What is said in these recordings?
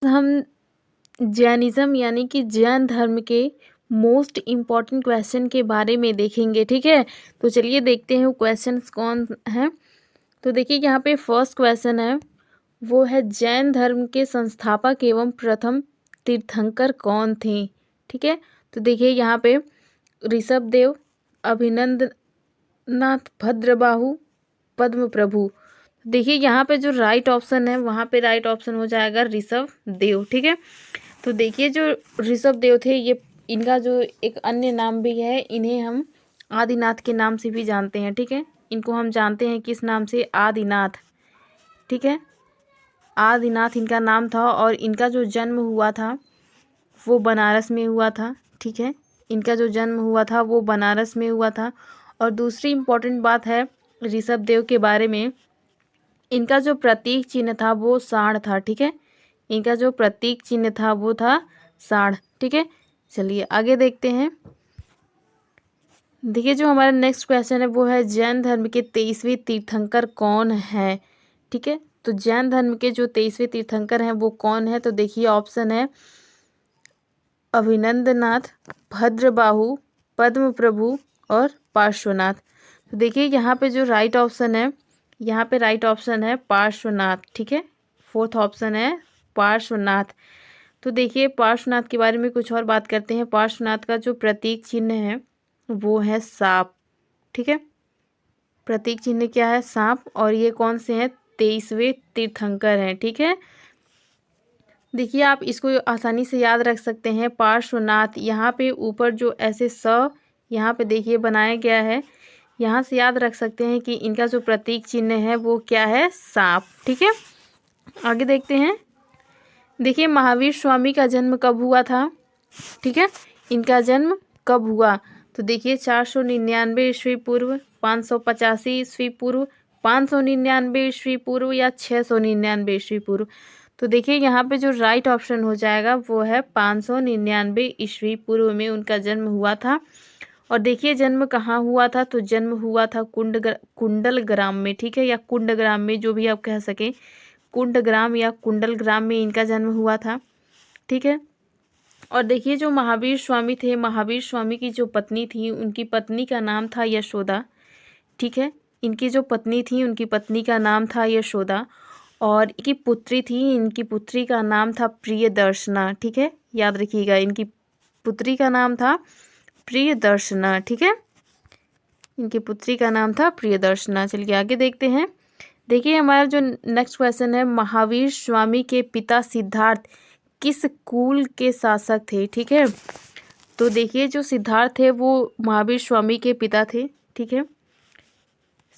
हम जैनिज़्म यानी कि जैन धर्म के मोस्ट इम्पॉर्टेंट क्वेश्चन के बारे में देखेंगे। ठीक है, तो चलिए देखते हैं वो क्वेश्चंस कौन हैं। तो देखिए यहाँ पे फर्स्ट क्वेश्चन है, वो है जैन धर्म के संस्थापक एवं प्रथम तीर्थंकर कौन थे। ठीक है, तो देखिए यहाँ पे ऋषभ देव, अभिनंदनाथ, भद्रबाहु, पद्म प्रभु। देखिए यहाँ पे जो राइट ऑप्शन है वहाँ पे राइट ऑप्शन हो जाएगा ऋषभ देव। ठीक है, तो देखिए जो ऋषभ देव थे ये इनका जो एक अन्य नाम भी है, इन्हें हम आदिनाथ के नाम से भी जानते हैं। ठीक है, इनको हम जानते हैं किस नाम से, आदिनाथ। ठीक है, आदिनाथ इनका नाम था और इनका जो जन्म हुआ था वो बनारस में हुआ था। ठीक है, इनका जो जन्म हुआ था वो बनारस में हुआ था। और दूसरी इम्पोर्टेंट बात है ऋषभ देव के बारे में, इनका जो प्रतीक चिन्ह था वो सांड था। ठीक है, इनका जो प्रतीक चिन्ह था वो था सांड। ठीक है, चलिए आगे देखते हैं। देखिए जो हमारा नेक्स्ट क्वेश्चन है वो है जैन धर्म के 23वें तीर्थंकर कौन है। ठीक है, तो जैन धर्म के जो 23वें तीर्थंकर हैं वो कौन है, तो देखिए ऑप्शन है अभिनंदनाथ, भद्रबाहु, पद्म प्रभु और पार्श्वनाथ। तो देखिए यहाँ पे जो राइट ऑप्शन है, यहाँ पे राइट ऑप्शन है पार्श्वनाथ। ठीक है, फोर्थ ऑप्शन है पार्श्वनाथ। तो देखिए पार्श्वनाथ के बारे में कुछ और बात करते हैं। पार्श्वनाथ का जो प्रतीक चिन्ह है वो है सांप। ठीक है, प्रतीक चिन्ह क्या है, सांप। और ये कौन से हैं, 23वें तीर्थंकर हैं। ठीक है, देखिए आप इसको आसानी से याद रख सकते हैं। पार्श्वनाथ, यहाँ पे ऊपर जो ऐसे यहाँ पे देखिए बनाया गया है, यहाँ से याद रख सकते हैं कि इनका जो प्रतीक चिन्ह है वो क्या है, सांप। ठीक है, आगे देखते हैं। देखिए महावीर स्वामी का जन्म कब हुआ था। ठीक है, इनका जन्म कब हुआ, तो देखिए 499 ईस्वी पूर्व, 585 ईस्वी पूर्व, 599 ईस्वी पूर्व या 699 ईस्वी पूर्व। तो देखिए यहाँ पे जो राइट ऑप्शन हो जाएगा वो है 599 ईस्वी पूर्व में उनका जन्म हुआ था। और देखिए जन्म कहाँ हुआ था, तो जन्म हुआ था कुंडल ग्राम में। ठीक है, या कुंड ग्राम में, जो भी आप कह सकें, कुंड ग्राम या कुंडल ग्राम में इनका जन्म हुआ था। ठीक है, और देखिए जो महावीर स्वामी थे, महावीर स्वामी की जो पत्नी थी उनकी पत्नी का नाम था यशोदा। ठीक है, इनकी जो पत्नी थी उनकी पत्नी का नाम था यशोदा। और इनकी पुत्री थी, इनकी पुत्री का नाम था प्रियदर्शना। ठीक है, याद रखिएगा, इनकी पुत्री का नाम था प्रियदर्शना। ठीक है, इनकी पुत्री का नाम था प्रियदर्शना। चलिए आगे देखते हैं। देखिए हमारा जो नेक्स्ट क्वेश्चन है, महावीर स्वामी के पिता सिद्धार्थ किस कुल के शासक थे। ठीक है, तो देखिए जो सिद्धार्थ थे वो महावीर स्वामी के पिता थे। ठीक है,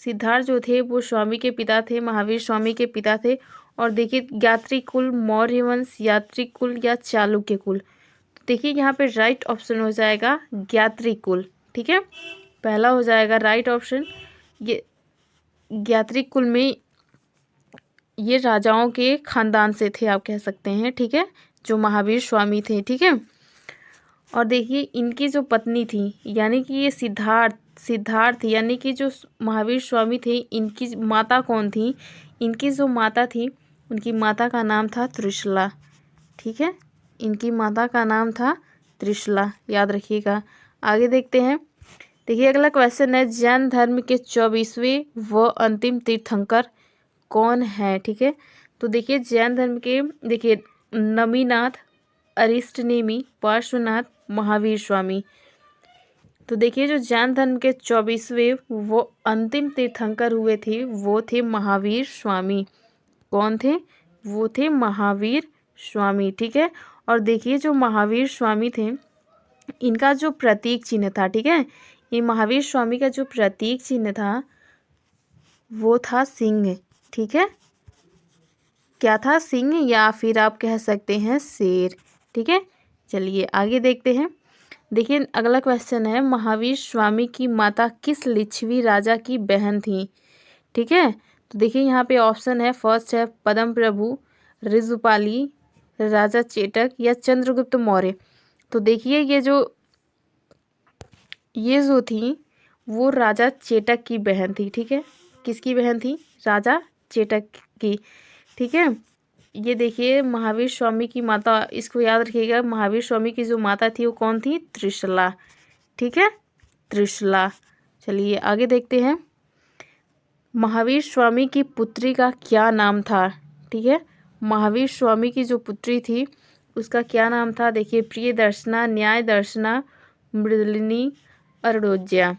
सिद्धार्थ जो थे वो स्वामी के पिता थे, महावीर स्वामी के पिता थे। और देखिए यात्री कुल, मौर्य वंश, यात्री कुल या चालुक्य कुल। तो देखिए यहाँ पे राइट ऑप्शन हो जाएगा यात्री कुल। ठीक है, पहला हो जाएगा राइट ऑप्शन। ये यात्री कुल में ये राजाओं के खानदान से थे, आप कह सकते हैं। ठीक है, जो महावीर स्वामी थे। ठीक है, और देखिए इनकी जो पत्नी थी, यानी कि ये सिद्धार्थ यानी कि जो महावीर स्वामी थे, इनकी माता कौन थी, इनकी जो माता थी उनकी माता का नाम था त्रिशला। ठीक है, इनकी माता का नाम था त्रिशला, याद रखिएगा। आगे देखते हैं। देखिए अगला क्वेश्चन है, जैन धर्म के 24वें व अंतिम तीर्थंकर कौन है। ठीक है, तो देखिए जैन धर्म के, देखिए नमीनाथ, अरिष्टनेमी, पार्श्वनाथ, महावीर स्वामी। तो देखिए जो जैन धर्म के 24वें वो अंतिम तीर्थंकर हुए थे वो थे महावीर स्वामी। कौन थे, वो थे महावीर स्वामी। ठीक है, और देखिए जो महावीर स्वामी थे इनका जो प्रतीक चिन्ह था, ठीक है, ये महावीर स्वामी का जो प्रतीक चिन्ह था वो था सिंह। ठीक है, क्या था, सिंह, या फिर आप कह सकते हैं शेर। ठीक है, चलिए आगे देखते हैं। देखिए अगला क्वेश्चन है, महावीर स्वामी की माता किस लिच्छवी राजा की बहन थी। ठीक है, तो देखिए यहाँ पे ऑप्शन है, फर्स्ट है पद्म प्रभु, ऋजुपाली, राजा चेटक या चंद्रगुप्त मौर्य। तो देखिए ये जो थी वो राजा चेटक की बहन थी। ठीक है, किसकी बहन थी, राजा चेटक की। ठीक है, ये देखिए महावीर स्वामी की माता, इसको याद रखिएगा, महावीर स्वामी की जो माता थी वो कौन थी? त्रिशला। ठीक है, त्रिशला। चलिए आगे देखते हैं। महावीर स्वामी की पुत्री का क्या नाम था? ठीक है, महावीर स्वामी की जो पुत्री थी उसका क्या नाम था? देखिए, प्रियदर्शना, न्याय दर्शना, मृदुलिनी, अरुणोज्या।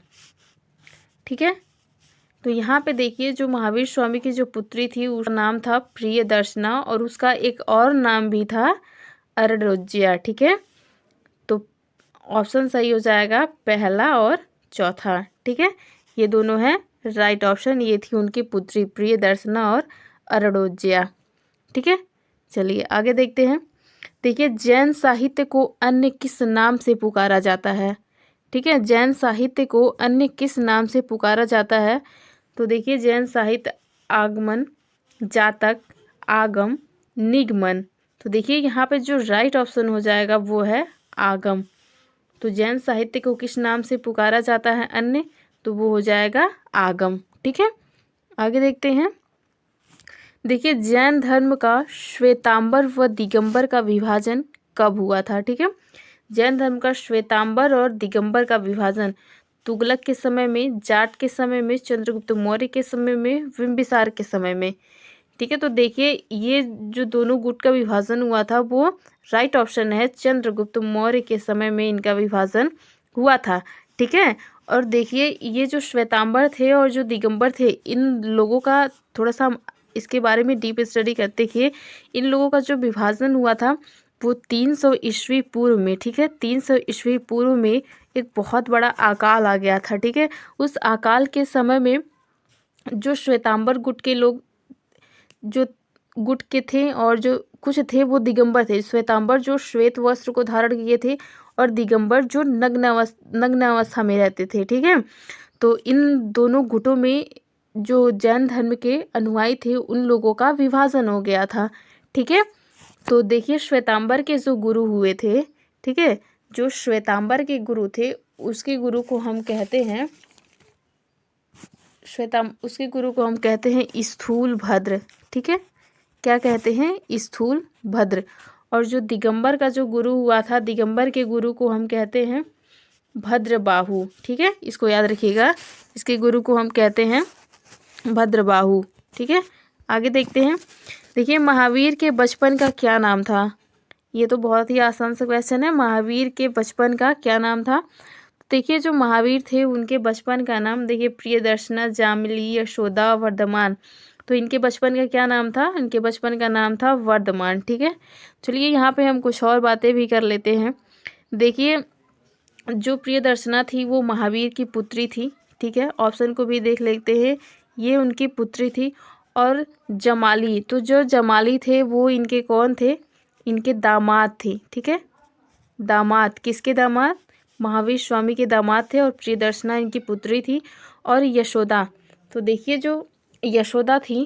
ठीक है, तो यहाँ पे देखिए जो महावीर स्वामी की जो पुत्री थी उसका नाम था प्रियदर्शना और उसका एक और नाम भी था अरुणोज्या। ठीक है, तो ऑप्शन सही हो जाएगा पहला और चौथा। ठीक है, ये दोनों हैं राइट ऑप्शन। ये थी उनकी पुत्री प्रियदर्शना और अरुणोज्या। ठीक है, चलिए आगे देखते हैं। देखिए, जैन साहित्य को अन्य किस नाम से पुकारा जाता है? ठीक है, जैन साहित्य को अन्य किस नाम से पुकारा जाता है? तो देखिए, जैन साहित्य आगमन, जातक, आगम, निगमन। तो देखिए यहाँ पे जो राइट ऑप्शन हो जाएगा वो है आगम। तो जैन साहित्य को किस नाम से पुकारा जाता है अन्य? तो वो हो जाएगा आगम। ठीक है, आगे देखते हैं। देखिए, जैन धर्म का श्वेतांबर व दिगंबर का विभाजन कब हुआ था? ठीक है, जैन धर्म का श्वेतांबर और दिगंबर का विभाजन तुगलक के समय में, जाट के समय में, चंद्रगुप्त मौर्य के समय में, बिंबिसार के समय में। ठीक है, तो देखिए ये जो दोनों गुट का विभाजन हुआ था वो राइट ऑप्शन है, चंद्रगुप्त मौर्य के समय में इनका विभाजन हुआ था। ठीक है, और देखिए ये जो श्वेतांबर थे और जो दिगंबर थे, इन लोगों का थोड़ा सा इसके बारे में डीप स्टडी करते थे। इन लोगों का जो विभाजन हुआ था वो 300 ईस्वी पूर्व में। ठीक है, 300 ईस्वी पूर्व में एक बहुत बड़ा अकाल आ गया था। ठीक है, उस अकाल के समय में जो श्वेतांबर गुट के लोग, जो गुट के थे और जो कुछ थे वो दिगंबर थे। श्वेतांबर जो श्वेत वस्त्र को धारण किए थे और दिगंबर जो नग्न अवस्था में रहते थे। ठीक है, तो इन दोनों गुटों में जो जैन धर्म के अनुयायी थे उन लोगों का विभाजन हो गया था। ठीक है, तो देखिए श्वेतांबर के जो गुरु हुए थे, ठीक है, जो श्वेतांबर के गुरु थे उसके गुरु को हम कहते हैं उसके गुरु को हम कहते हैं स्थूल भद्र। ठीक है, क्या कहते हैं? स्थूल भद्र। और जो दिगंबर का जो गुरु हुआ था, दिगंबर के गुरु को हम कहते हैं भद्रबाहु। ठीक है, इसको याद रखिएगा, इसके गुरु को हम कहते हैं भद्रबाहु। ठीक है, आगे देखते हैं। देखिए, महावीर के बचपन का क्या नाम था? ये तो बहुत ही आसान सा क्वेश्चन है। महावीर के बचपन का क्या नाम था? देखिए, जो महावीर थे उनके बचपन का नाम, देखिए, प्रियदर्शना, जामिली, यशोदा, वर्धमान। तो इनके बचपन का क्या नाम था? इनके बचपन का नाम था वर्धमान। ठीक है, चलिए यहाँ पे हम कुछ और बातें भी कर लेते हैं। देखिए, जो प्रियदर्शना थी वो महावीर की पुत्री थी। ठीक है, ऑप्शन को भी देख लेते हैं, ये उनकी पुत्री थी। और जमाली, तो जो जमाली थे वो इनके कौन थे? इनके दामाद थे। ठीक है, दामाद, किसके दामाद? महावीर स्वामी के दामाद थे। और प्रियदर्शना इनकी पुत्री थी। और यशोदा, तो देखिए जो यशोदा थी,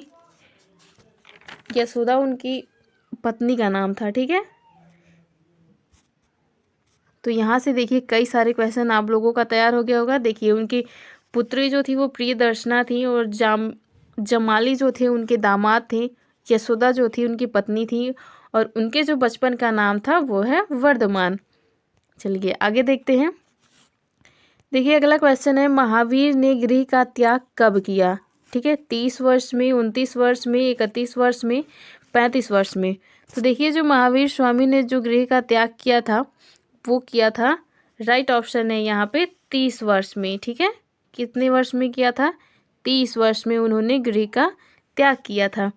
यशोदा उनकी पत्नी का नाम था। ठीक है, तो यहाँ से देखिए कई सारे क्वेश्चन आप लोगों का तैयार हो गया होगा। देखिए, उनकी पुत्री जो थी वो प्रियदर्शना थी और जमाली जो थे उनके दामाद थे। यशोदा जो थी उनकी पत्नी थी और उनके जो बचपन का नाम था वो है वर्धमान। चलिए आगे देखते हैं। देखिए, अगला क्वेश्चन है, महावीर ने गृह का त्याग कब किया? ठीक है, 30 वर्ष में, 29 वर्ष में, 31 वर्ष में, 35 वर्ष में। तो देखिए, जो महावीर स्वामी ने जो गृह का त्याग किया था वो किया था, राइट ऑप्शन है यहाँ पे 30 वर्ष में। ठीक है, कितने वर्ष में किया था? 30 वर्ष में उन्होंने गृह का त्याग किया था।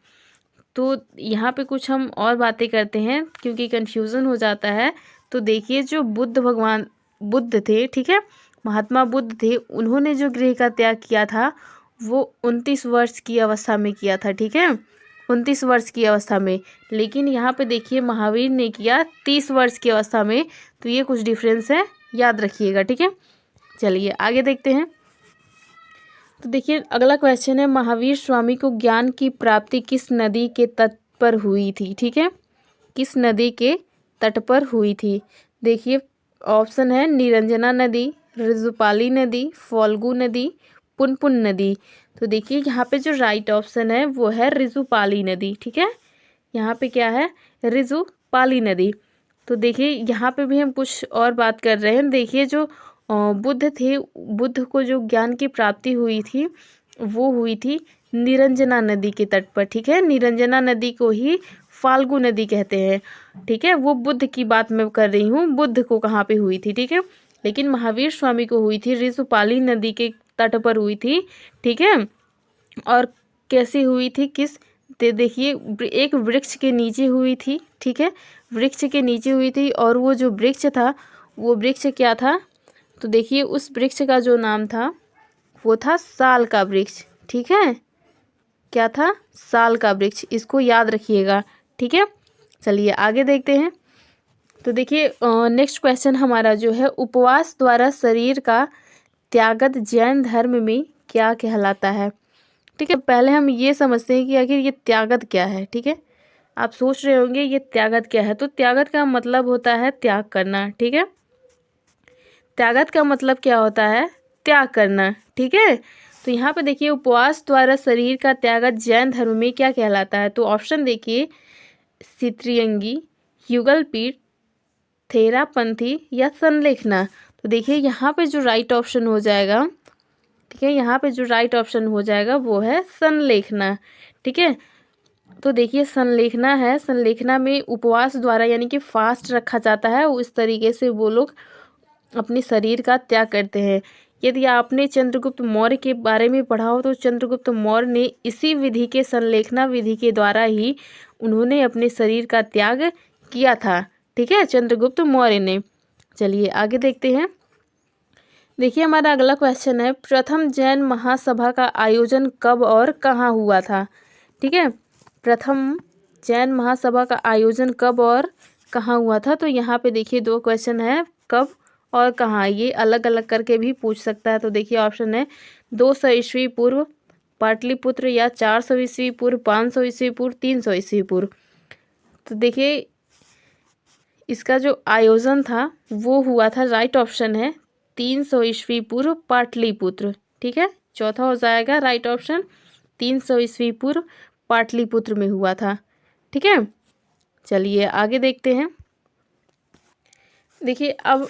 तो यहाँ पे कुछ हम और बातें करते हैं क्योंकि कन्फ्यूज़न हो जाता है। तो देखिए, जो भगवान बुद्ध थे, ठीक है, महात्मा बुद्ध थे, उन्होंने जो गृह का त्याग किया था वो 29 वर्ष की अवस्था में किया था। ठीक है, 29 वर्ष की अवस्था में। लेकिन यहाँ पे देखिए महावीर ने किया 30 वर्ष की अवस्था में। तो ये कुछ डिफरेंस है, याद रखिएगा। ठीक है, चलिए आगे देखते हैं। तो देखिए, अगला क्वेश्चन है, महावीर स्वामी को ज्ञान की प्राप्ति किस नदी के तट पर हुई थी? ठीक है, किस नदी के तट पर हुई थी? देखिए, ऑप्शन है निरंजना नदी, ऋजुपाली नदी, फाल्गु नदी, पुनपुन नदी। तो देखिए यहाँ पे जो राइट ऑप्शन है वो है ऋजुपाली नदी। ठीक है, यहाँ पे क्या है, ऋजुपाली नदी। तो देखिए यहाँ पे भी हम कुछ और बात कर रहे हैं। देखिए जो बुद्ध थे, बुद्ध को जो ज्ञान की प्राप्ति हुई थी वो हुई थी निरंजना नदी के तट पर। ठीक है, निरंजना नदी को ही फाल्गु नदी कहते हैं। ठीक है, वो बुद्ध की बात मैं कर रही हूँ, बुद्ध को कहाँ पे हुई थी। ठीक है, लेकिन महावीर स्वामी को हुई थी ऋजुपाली नदी के तट पर हुई थी। ठीक है, और कैसी हुई थी, किस देखिए एक वृक्ष के नीचे हुई थी। ठीक है, वृक्ष के नीचे हुई थी, और वो जो वृक्ष था वो वृक्ष क्या था, तो देखिए उस वृक्ष का जो नाम था वो था साल का वृक्ष। ठीक है, क्या था, साल का वृक्ष, इसको याद रखिएगा। ठीक है, चलिए आगे देखते हैं। तो देखिए नेक्स्ट क्वेश्चन हमारा जो है, उपवास द्वारा शरीर का त्यागत जैन धर्म में क्या कहलाता है। ठीक है, पहले हम ये समझते हैं कि आखिर ये त्यागत क्या है। ठीक है, आप सोच रहे होंगे ये त्यागत क्या है, तो त्यागत का मतलब होता है त्याग करना। ठीक है, त्यागत का मतलब क्या होता है, त्याग करना। ठीक है, तो यहाँ पे देखिए उपवास द्वारा शरीर का त्यागत जैन धर्म में क्या कहलाता है। तो ऑप्शन देखिए, सित्रियंगी, युगलपीठ, थेरापंथी या संलेखना। तो देखिए यहाँ पे जो राइट ऑप्शन हो जाएगा, ठीक है, यहाँ पे जो राइट ऑप्शन हो जाएगा वो है संलेखना। ठीक है, तो देखिए संलेखना है, संलेखना में उपवास द्वारा यानी कि फास्ट रखा जाता है, उस तरीके से वो लोग अपने शरीर का त्याग करते हैं। यदि आपने चंद्रगुप्त मौर्य के बारे में पढ़ा हो तो चंद्रगुप्त मौर्य ने इसी विधि के, संलेखना विधि के द्वारा ही उन्होंने अपने शरीर का त्याग किया था। ठीक है, चंद्रगुप्त मौर्य ने। चलिए आगे देखते हैं। देखिए हमारा अगला क्वेश्चन है, प्रथम जैन महासभा का आयोजन कब और कहाँ हुआ था। ठीक है, प्रथम जैन महासभा का आयोजन कब और कहाँ हुआ था। तो यहाँ पे देखिए दो क्वेश्चन है, कब और कहाँ, ये अलग अलग करके भी पूछ सकता है। तो देखिए ऑप्शन है 200 ईस्वी पूर्व पाटलिपुत्र, या 400 ईस्वी पूर्व, 500 ईस्वी पूर्व, 300 ईस्वी पूर्व। तो देखिए इसका जो आयोजन था वो हुआ था, राइट ऑप्शन है 300 ईस्वी पूर्व पाटलिपुत्र। ठीक है, चौथा हो जाएगा राइट ऑप्शन, 300 ईस्वी पूर्व पाटलिपुत्र में हुआ था। ठीक है, चलिए आगे देखते हैं। देखिए अब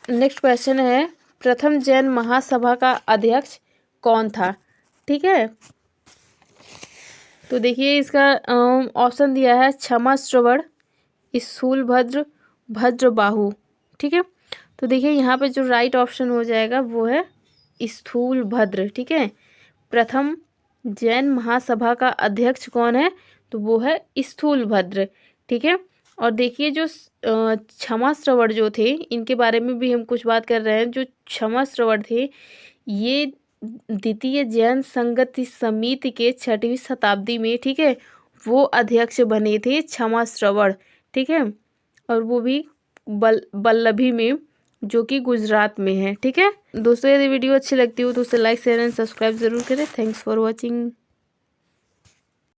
नेक्स्ट क्वेश्चन है, प्रथम जैन महासभा का अध्यक्ष कौन था। ठीक है, तो देखिए इसका ऑप्शन दिया है क्षमा श्रवण, स्थूलभद्र, भद्रबाहु। ठीक है, तो देखिए यहाँ पे जो राइट ऑप्शन हो जाएगा वो है स्थूलभद्र। ठीक है, प्रथम जैन महासभा का अध्यक्ष कौन है, तो वो है स्थूलभद्र। ठीक है, और देखिए जो क्षमा श्रवण जो थे, इनके बारे में भी हम कुछ बात कर रहे हैं। जो क्षमा श्रवण थे ये द्वितीय जैन संगति समिति के 6वीं शताब्दी में, ठीक है, वो अध्यक्ष बने थे क्षमा श्रवण। ठीक है, और वो भी बल्लभी में, जो कि गुजरात में है। ठीक है दोस्तों, यदि वीडियो अच्छी लगती हो तो उसे लाइक शेयर एंड सब्सक्राइब जरूर करें। Thanks for watching.